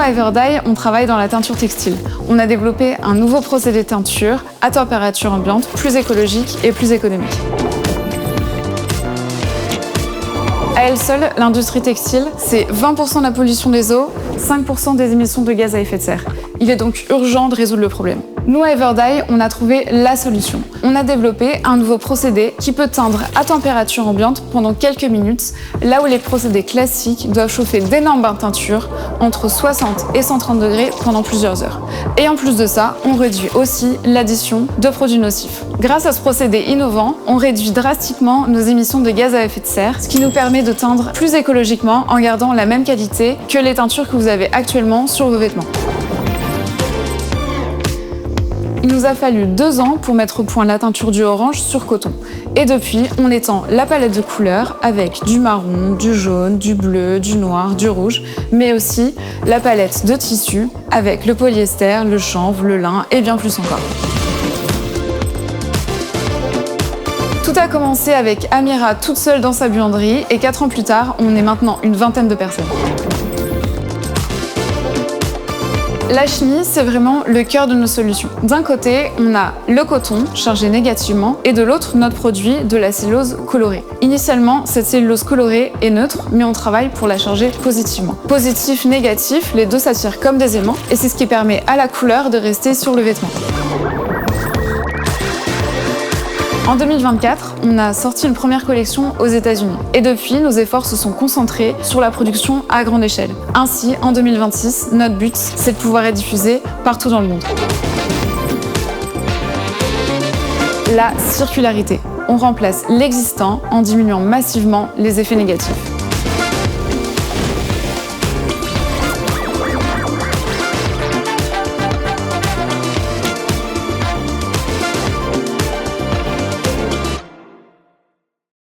à Everdye, on travaille dans la teinture textile. On a développé un nouveau procédé de teinture à température ambiante, plus écologique et plus économique. À elle seule, l'industrie textile, c'est 20% de la pollution des eaux, 5% des émissions de gaz à effet de serre. Il est donc urgent de résoudre le problème. Nous, à Everdye, on a trouvé la solution. On a développé un nouveau procédé qui peut teindre à température ambiante pendant quelques minutes, là où les procédés classiques doivent chauffer d'énormes bains de teinture entre 60 et 130 degrés pendant plusieurs heures. Et en plus de ça, on réduit aussi l'addition de produits nocifs. Grâce à ce procédé innovant, on réduit drastiquement nos émissions de gaz à effet de serre, ce qui nous permet de teindre plus écologiquement en gardant la même qualité que les teintures que vous avez actuellement sur vos vêtements. Il nous a fallu 2 ans pour mettre au point la teinture du orange sur coton. Et depuis, on étend la palette de couleurs avec du marron, du jaune, du bleu, du noir, du rouge, mais aussi la palette de tissus avec le polyester, le chanvre, le lin et bien plus encore. Tout a commencé avec Amira toute seule dans sa buanderie et 4 ans plus tard, on est maintenant une vingtaine de personnes. La chenille, c'est vraiment le cœur de nos solutions. D'un côté, on a le coton, chargé négativement, et de l'autre, notre produit, de la cellulose colorée. Initialement, cette cellulose colorée est neutre, mais on travaille pour la charger positivement. Positif, négatif, les deux s'attirent comme des aimants, et c'est ce qui permet à la couleur de rester sur le vêtement. En 2024, on a sorti une première collection aux États-Unis. Et depuis, nos efforts se sont concentrés sur la production à grande échelle. Ainsi, en 2026, notre but, c'est de pouvoir être diffusé partout dans le monde. La circularité. On remplace l'existant en diminuant massivement les effets négatifs.